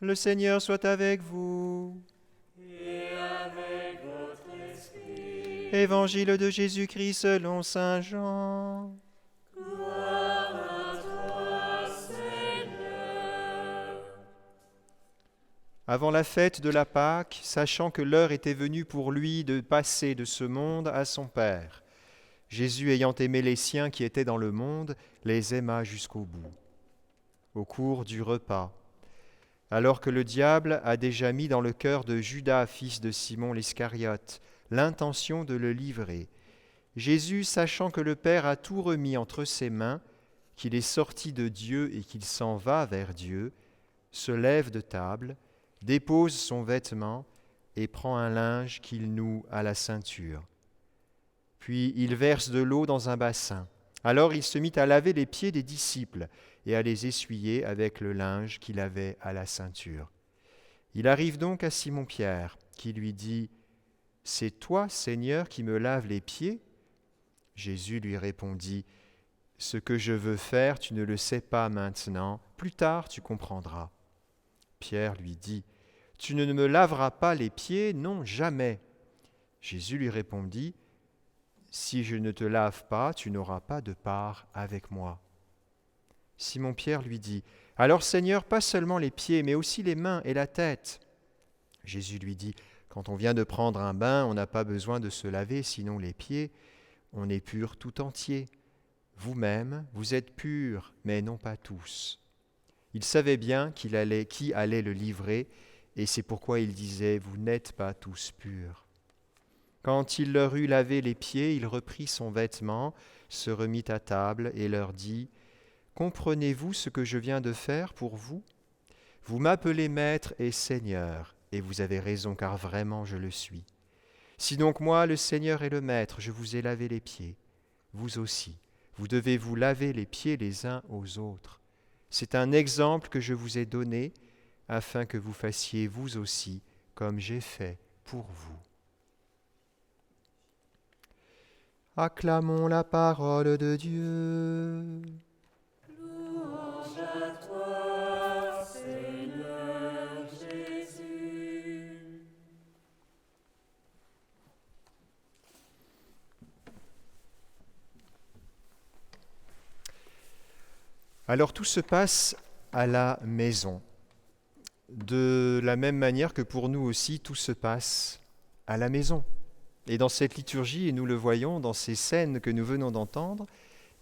Le Seigneur soit avec vous. Et avec votre esprit. Évangile de Jésus-Christ selon saint Jean. Gloire à toi, Seigneur. Avant la fête de la Pâque, sachant que l'heure était venue pour lui de passer de ce monde à son Père, Jésus, ayant aimé les siens qui étaient dans le monde, les aima jusqu'au bout. Au cours du repas, alors que le diable a déjà mis dans le cœur de Judas, fils de Simon l'Iscariote, l'intention de le livrer, Jésus, sachant que le Père a tout remis entre ses mains, qu'il est sorti de Dieu et qu'il s'en va vers Dieu, se lève de table, dépose son vêtement et prend un linge qu'il noue à la ceinture. Puis il verse de l'eau dans un bassin. Alors il se mit à laver les pieds des disciples et à les essuyer avec le linge qu'il avait à la ceinture. Il arrive donc à Simon-Pierre, qui lui dit « C'est toi, Seigneur, qui me laves les pieds ?» Jésus lui répondit « Ce que je veux faire, tu ne le sais pas maintenant, plus tard tu comprendras. » Pierre lui dit « Tu ne me laveras pas les pieds, non, jamais. » Jésus lui répondit « Si je ne te lave pas, tu n'auras pas de part avec moi. » Simon-Pierre lui dit « Alors Seigneur, pas seulement les pieds, mais aussi les mains et la tête. » Jésus lui dit « Quand on vient de prendre un bain, on n'a pas besoin de se laver, sinon les pieds. On est pur tout entier. Vous-même, vous êtes purs, mais non pas tous. » Il savait bien qui allait le livrer, et c'est pourquoi il disait « Vous n'êtes pas tous purs. » Quand il leur eut lavé les pieds, il reprit son vêtement, se remit à table et leur dit « Comprenez-vous ce que je viens de faire pour vous ? Vous m'appelez Maître et Seigneur, et vous avez raison, car vraiment je le suis. Si donc moi, le Seigneur et le Maître, je vous ai lavé les pieds, vous aussi, vous devez vous laver les pieds les uns aux autres. C'est un exemple que je vous ai donné, afin que vous fassiez vous aussi comme j'ai fait pour vous. » Acclamons la parole de Dieu. Louange à toi, Seigneur Jésus. Alors tout se passe à la maison, de la même manière que pour nous aussi, tout se passe à la maison. Et dans cette liturgie, et nous le voyons dans ces scènes que nous venons d'entendre,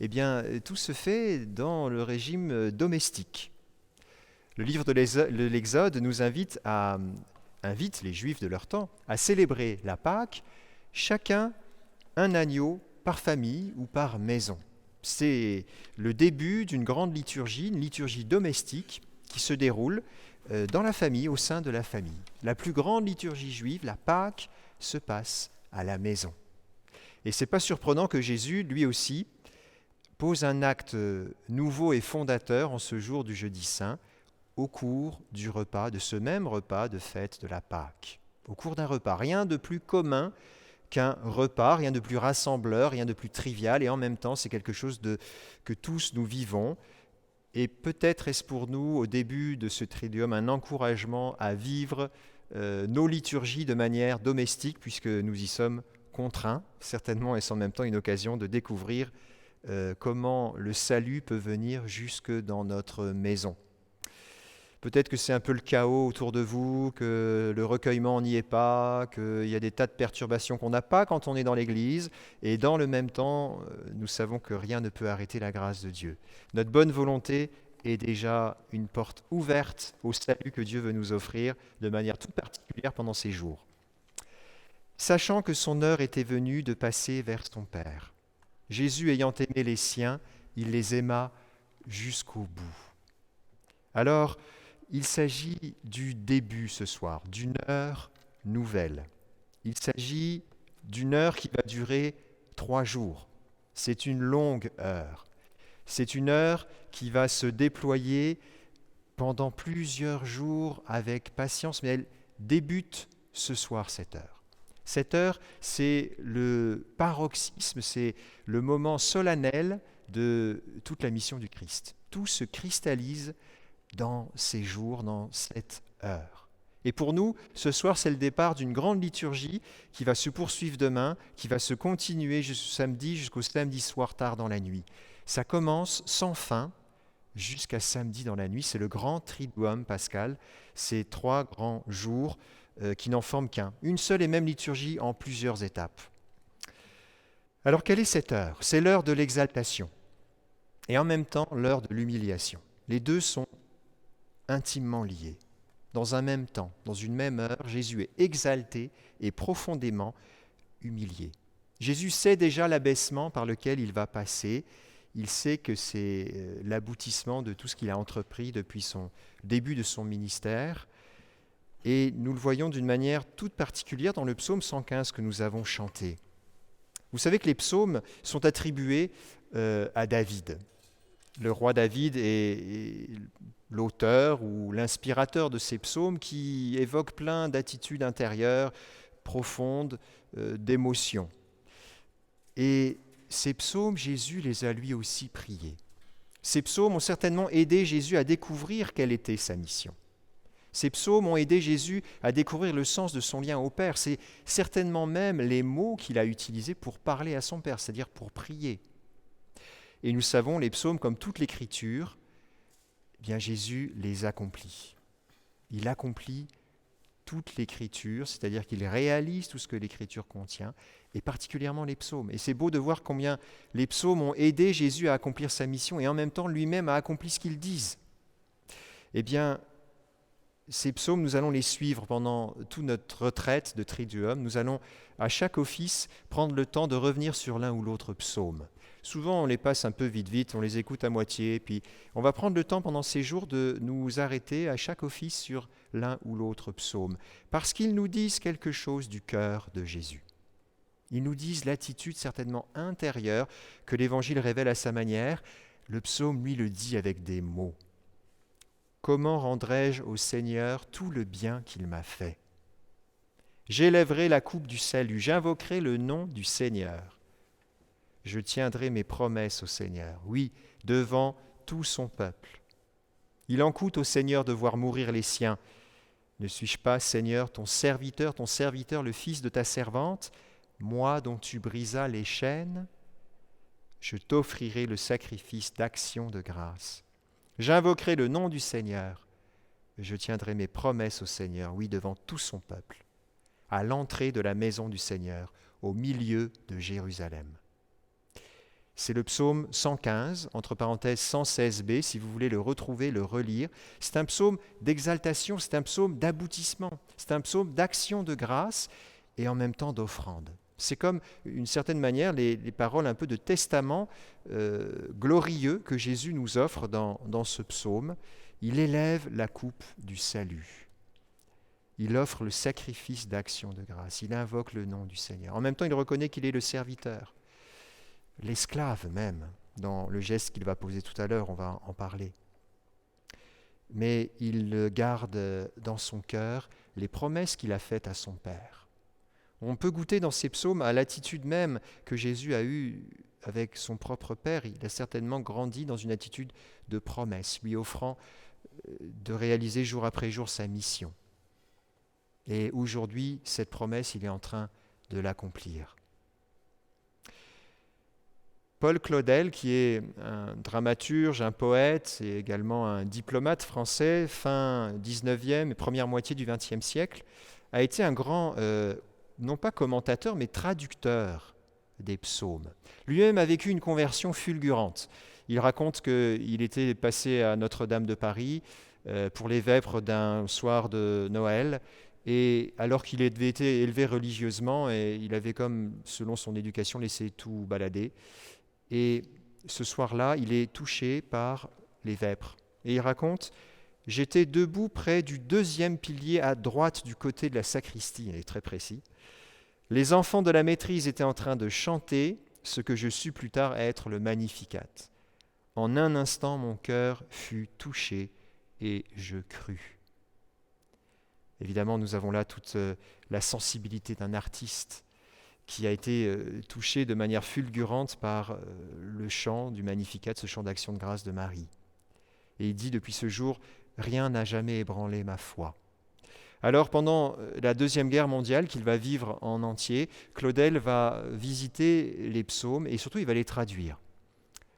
eh bien, tout se fait dans le régime domestique. Le livre de l'Exode nous invite les Juifs de leur temps à célébrer la Pâque, chacun un agneau par famille ou par maison. C'est le début d'une grande liturgie, une liturgie domestique qui se déroule dans la famille, au sein de la famille. La plus grande liturgie juive, la Pâque, se passe à la maison. Et ce n'est pas surprenant que Jésus, lui aussi, pose un acte nouveau et fondateur en ce jour du jeudi saint, au cours du repas, de ce même repas de fête de la Pâque. Au cours d'un repas, rien de plus commun qu'un repas, rien de plus rassembleur, rien de plus trivial, et en même temps c'est quelque chose que tous nous vivons. Et peut-être est-ce pour nous, au début de ce triduum, un encouragement à vivre nos liturgies de manière domestique, puisque nous y sommes contraints, certainement, et c'est en même temps une occasion de découvrir comment le salut peut venir jusque dans notre maison. Peut-être que c'est un peu le chaos autour de vous, que le recueillement n'y est pas, qu'il y a des tas de perturbations qu'on n'a pas quand on est dans l'Église, et dans le même temps, nous savons que rien ne peut arrêter la grâce de Dieu. Notre bonne volonté est déjà une porte ouverte au salut que Dieu veut nous offrir de manière toute particulière pendant ces jours. Sachant que son heure était venue de passer vers son Père, Jésus ayant aimé les siens, il les aima jusqu'au bout. Alors, il s'agit du début ce soir, d'une heure nouvelle. Il s'agit d'une heure qui va durer 3 jours. C'est une longue heure. C'est une heure qui va se déployer pendant plusieurs jours avec patience, mais elle débute ce soir, cette heure. Cette heure, c'est le paroxysme, c'est le moment solennel de toute la mission du Christ. Tout se cristallise dans ces jours, dans cette heure. Et pour nous, ce soir, c'est le départ d'une grande liturgie qui va se poursuivre demain, qui va se continuer jusqu'au samedi soir tard dans la nuit. Ça commence sans fin jusqu'à samedi dans la nuit. C'est le grand triduum pascal, ces 3 grands jours qui n'en forment qu'un. Une seule et même liturgie en plusieurs étapes. Alors quelle est cette heure ? C'est l'heure de l'exaltation et en même temps l'heure de l'humiliation. Les deux sont intimement liés. Dans un même temps, dans une même heure, Jésus est exalté et profondément humilié. Jésus sait déjà l'abaissement par lequel il va passer. Il sait que c'est l'aboutissement de tout ce qu'il a entrepris depuis son début de son ministère. Et nous le voyons d'une manière toute particulière dans le psaume 115 que nous avons chanté. Vous savez que les psaumes sont attribués à David. Le roi David est l'auteur ou l'inspirateur de ces psaumes qui évoquent plein d'attitudes intérieures profondes, d'émotions. Et ces psaumes, Jésus les a lui aussi priés. Ces psaumes ont certainement aidé Jésus à découvrir quelle était sa mission. Ces psaumes ont aidé Jésus à découvrir le sens de son lien au Père. C'est certainement même les mots qu'il a utilisés pour parler à son Père, c'est-à-dire pour prier. Et nous savons, les psaumes, comme toute l'Écriture, eh bien Jésus les accomplit. Il accomplit toute l'Écriture, c'est-à-dire qu'il réalise tout ce que l'Écriture contient, et particulièrement les psaumes. Et c'est beau de voir combien les psaumes ont aidé Jésus à accomplir sa mission, et en même temps lui-même a accompli ce qu'ils disent. Eh bien, ces psaumes, nous allons les suivre pendant toute notre retraite de Triduum. Nous allons, à chaque office, prendre le temps de revenir sur l'un ou l'autre psaume. Souvent, on les passe un peu vite, on les écoute à moitié, puis on va prendre le temps pendant ces jours de nous arrêter à chaque office sur l'un ou l'autre psaume, parce qu'ils nous disent quelque chose du cœur de Jésus. Ils nous disent l'attitude certainement intérieure que l'Évangile révèle à sa manière. Le psaume, lui, le dit avec des mots. Comment rendrai-je au Seigneur tout le bien qu'il m'a fait ? J'élèverai la coupe du salut, j'invoquerai le nom du Seigneur. Je tiendrai mes promesses au Seigneur, oui, devant tout son peuple. Il en coûte au Seigneur de voir mourir les siens. Ne suis-je pas, Seigneur, ton serviteur, le fils de ta servante, moi dont tu brisas les chaînes ? Je t'offrirai le sacrifice d'action de grâce. J'invoquerai le nom du Seigneur. Je tiendrai mes promesses au Seigneur, oui, devant tout son peuple, à l'entrée de la maison du Seigneur, au milieu de Jérusalem. C'est le psaume 115, entre parenthèses 116b, si vous voulez le retrouver, le relire. C'est un psaume d'exaltation, c'est un psaume d'aboutissement, c'est un psaume d'action de grâce et en même temps d'offrande. C'est comme, d'une certaine manière, les paroles un peu de testament glorieux que Jésus nous offre dans ce psaume. Il élève la coupe du salut. Il offre le sacrifice d'action de grâce. Il invoque le nom du Seigneur. En même temps, il reconnaît qu'il est le serviteur, l'esclave même, dans le geste qu'il va poser tout à l'heure, on va en parler. Mais il garde dans son cœur les promesses qu'il a faites à son Père. On peut goûter dans ces psaumes à l'attitude même que Jésus a eue avec son propre Père. Il a certainement grandi dans une attitude de promesse, lui offrant de réaliser jour après jour sa mission. Et aujourd'hui, cette promesse, il est en train de l'accomplir. Paul Claudel, qui est un dramaturge, un poète et également un diplomate français, fin 19e et première moitié du 20e siècle, a été un grand non pas commentateur, mais traducteur des psaumes. Lui-même a vécu une conversion fulgurante. Il raconte qu'il était passé à Notre-Dame de Paris pour les vêpres d'un soir de Noël, et alors qu'il avait été élevé religieusement, et il avait comme, selon son éducation, laissé tout balader. Et ce soir-là, il est touché par les vêpres. Et il raconte « J'étais debout près du 2e pilier à droite du côté de la sacristie », il est très précis. Les enfants de la maîtrise étaient en train de chanter ce que je sus plus tard être le Magnificat. En un instant, mon cœur fut touché et je crus. Évidemment, nous avons là toute la sensibilité d'un artiste qui a été touché de manière fulgurante par le chant du Magnificat, ce chant d'action de grâce de Marie. Et il dit depuis ce jour, rien n'a jamais ébranlé ma foi. Alors pendant la Deuxième Guerre mondiale qu'il va vivre en entier, Claudel va visiter les psaumes et surtout il va les traduire.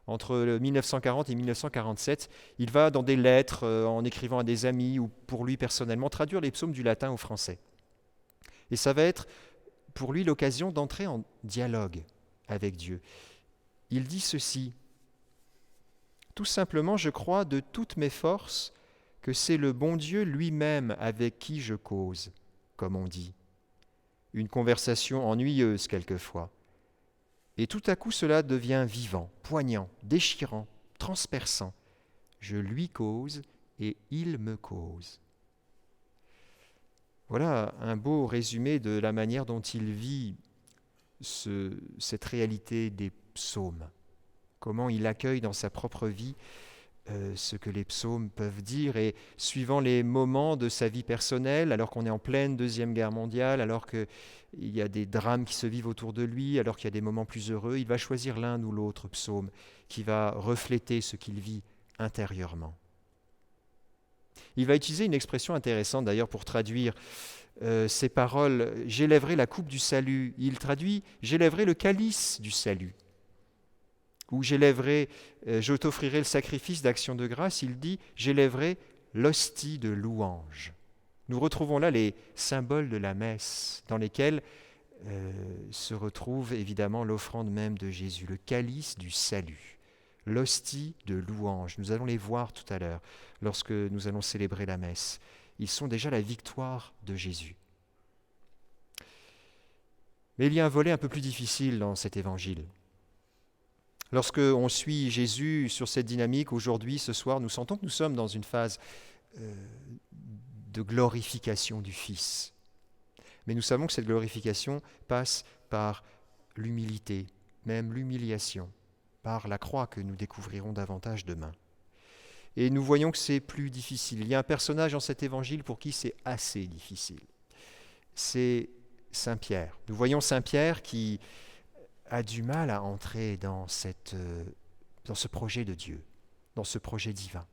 Entre 1940 et 1947, il va dans des lettres, en écrivant à des amis ou pour lui personnellement, traduire les psaumes du latin au français. Et ça va être pour lui l'occasion d'entrer en dialogue avec Dieu. Il dit ceci: « Tout simplement, je crois de toutes mes forces que c'est le bon Dieu lui-même avec qui je cause, comme on dit. Une conversation ennuyeuse quelquefois. Et tout à coup cela devient vivant, poignant, déchirant, transperçant. Je lui cause et il me cause. » Voilà un beau résumé de la manière dont il vit cette réalité des psaumes. Comment il accueille dans sa propre vie ce que les psaumes peuvent dire, et suivant les moments de sa vie personnelle, alors qu'on est en pleine Deuxième Guerre mondiale, alors qu'il y a des drames qui se vivent autour de lui, alors qu'il y a des moments plus heureux, il va choisir l'un ou l'autre psaume qui va refléter ce qu'il vit intérieurement. Il va utiliser une expression intéressante d'ailleurs pour traduire ces paroles « j'élèverai la coupe du salut ». Il traduit « j'élèverai le calice du salut ». Ou je t'offrirai le sacrifice d'action de grâce, il dit j'élèverai l'hostie de louange. Nous retrouvons là les symboles de la messe, dans lesquels se retrouve évidemment l'offrande même de Jésus, le calice du salut, l'hostie de louange. Nous allons les voir tout à l'heure, lorsque nous allons célébrer la messe. Ils sont déjà la victoire de Jésus. Mais il y a un volet un peu plus difficile dans cet évangile. Lorsque on suit Jésus sur cette dynamique, aujourd'hui, ce soir, nous sentons que nous sommes dans une phase de glorification du Fils. Mais nous savons que cette glorification passe par l'humilité, même l'humiliation, par la croix que nous découvrirons davantage demain. Et nous voyons que c'est plus difficile. Il y a un personnage dans cet évangile pour qui c'est assez difficile. C'est Saint Pierre. Nous voyons Saint Pierre qui a du mal à entrer dans ce projet de Dieu, dans ce projet divin.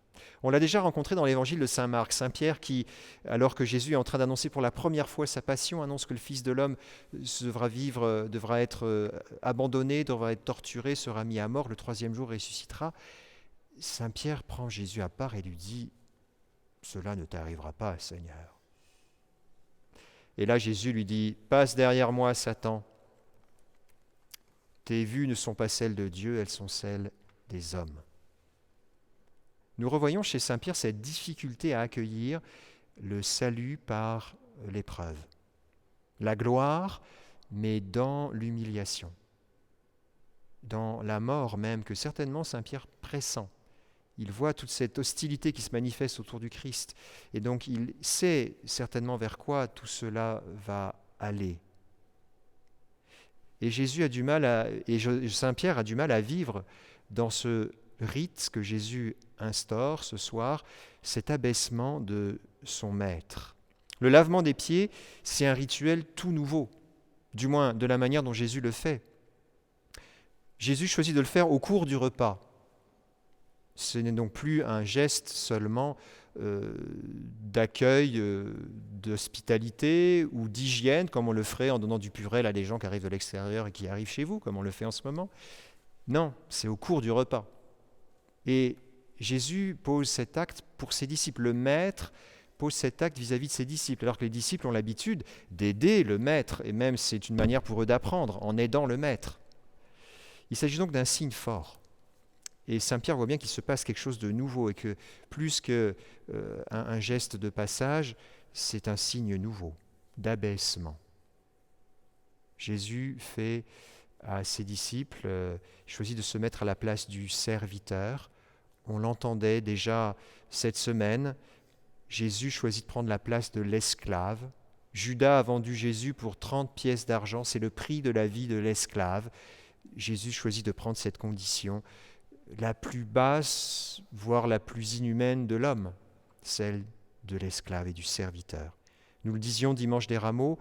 On l'a déjà rencontré dans l'évangile de Saint Marc, Saint Pierre qui, alors que Jésus est en train d'annoncer pour la première fois sa passion, annonce que le Fils de l'homme devra être abandonné, devra être torturé, sera mis à mort, le troisième jour ressuscitera. Saint Pierre prend Jésus à part et lui dit « Cela ne t'arrivera pas, Seigneur. » Et là, Jésus lui dit « Passe derrière moi, Satan. Tes vues ne sont pas celles de Dieu, elles sont celles des hommes. » Nous revoyons chez Saint Pierre cette difficulté à accueillir le salut par l'épreuve. La gloire, mais dans l'humiliation. Dans la mort même que certainement Saint Pierre pressent. Il voit toute cette hostilité qui se manifeste autour du Christ. Et donc il sait certainement vers quoi tout cela va aller. Et Saint Pierre a du mal à vivre dans ce rite que Jésus instaure ce soir, cet abaissement de son maître. Le lavement des pieds, c'est un rituel tout nouveau, du moins de la manière dont Jésus le fait. Jésus choisit de le faire au cours du repas. Ce n'est donc plus un geste seulement d'accueil, d'hospitalité ou d'hygiène, comme on le ferait en donnant du purel à des gens qui arrivent de l'extérieur et qui arrivent chez vous, comme on le fait en ce moment. Non, c'est au cours du repas. Et Jésus pose cet acte pour ses disciples. Le maître pose cet acte vis-à-vis de ses disciples, alors que les disciples ont l'habitude d'aider le maître, et même c'est une manière pour eux d'apprendre, en aidant le maître. Il s'agit donc d'un signe fort. Et Saint Pierre voit bien qu'il se passe quelque chose de nouveau et que plus qu'un geste de passage, c'est un signe nouveau, d'abaissement. Jésus fait à ses disciples, choisit de se mettre à la place du serviteur. On l'entendait déjà cette semaine. Jésus choisit de prendre la place de l'esclave. Judas a vendu Jésus pour 30 pièces d'argent. C'est le prix de la vie de l'esclave. Jésus choisit de prendre cette condition, la plus basse, voire la plus inhumaine de l'homme, celle de l'esclave et du serviteur. Nous le disions dimanche des Rameaux,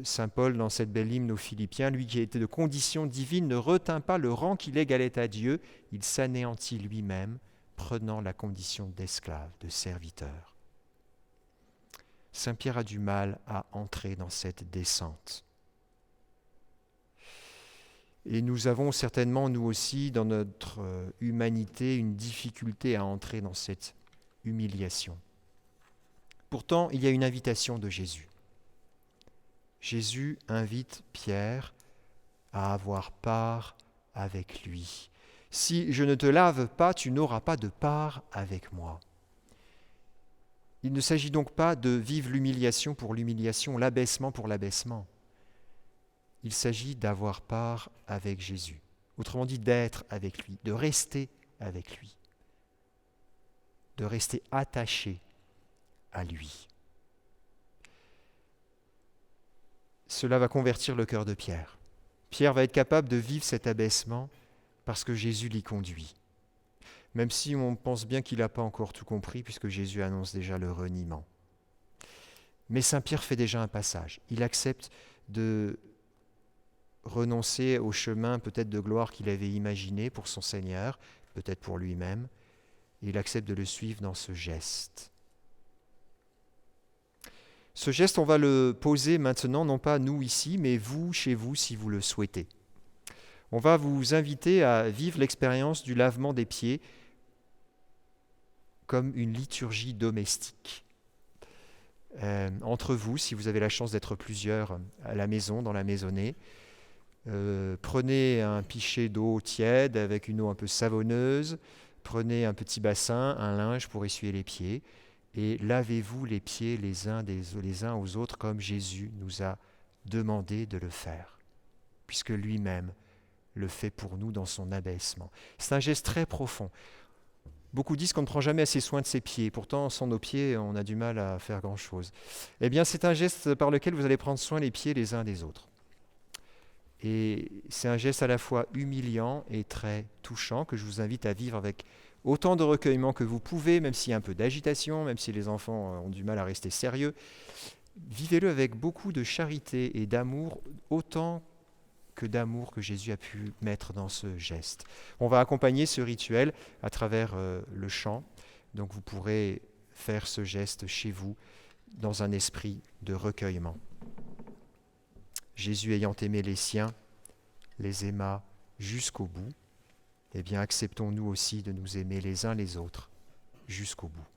Saint Paul, dans cette belle hymne aux Philippiens, lui qui était de condition divine, ne retint pas le rang qu'il égalait à Dieu, il s'anéantit lui-même, prenant la condition d'esclave, de serviteur. Saint Pierre a du mal à entrer dans cette descente. Et nous avons certainement, nous aussi, dans notre humanité, une difficulté à entrer dans cette humiliation. Pourtant, il y a une invitation de Jésus. Jésus invite Pierre à avoir part avec lui. Si je ne te lave pas, tu n'auras pas de part avec moi. Il ne s'agit donc pas de vivre l'humiliation pour l'humiliation, l'abaissement pour l'abaissement. Il s'agit d'avoir part avec Jésus. Autrement dit, d'être avec lui, de rester avec lui, de rester attaché à lui. Cela va convertir le cœur de Pierre. Pierre va être capable de vivre cet abaissement parce que Jésus l'y conduit. Même si on pense bien qu'il n'a pas encore tout compris, puisque Jésus annonce déjà le reniement. Mais Saint Pierre fait déjà un passage. Il accepte de renoncer au chemin peut-être de gloire qu'il avait imaginé pour son Seigneur, peut-être pour lui-même, et il accepte de le suivre dans ce geste. Ce geste, on va le poser maintenant, non pas nous ici, mais vous, chez vous, si vous le souhaitez. On va vous inviter à vivre l'expérience du lavement des pieds comme une liturgie domestique. Entre vous, si vous avez la chance d'être plusieurs à la maison, dans la maisonnée, prenez un pichet d'eau tiède avec une eau un peu savonneuse, prenez un petit bassin, un linge pour essuyer les pieds, et lavez-vous les pieds les uns aux autres comme Jésus nous a demandé de le faire, puisque lui-même le fait pour nous dans son abaissement. C'est un geste très profond. Beaucoup disent qu'on ne prend jamais assez soin de ses pieds. Pourtant, sans nos pieds, on a du mal à faire grand-chose. Eh bien, c'est un geste par lequel vous allez prendre soin les pieds les uns des autres. Et c'est un geste à la fois humiliant et très touchant que je vous invite à vivre avec autant de recueillement que vous pouvez, même s'il y a un peu d'agitation, même si les enfants ont du mal à rester sérieux. Vivez-le avec beaucoup de charité et d'amour, autant que d'amour que Jésus a pu mettre dans ce geste. On va accompagner ce rituel à travers le chant, donc vous pourrez faire ce geste chez vous dans un esprit de recueillement. Jésus ayant aimé les siens, les aima jusqu'au bout, eh bien acceptons-nous aussi de nous aimer les uns les autres jusqu'au bout.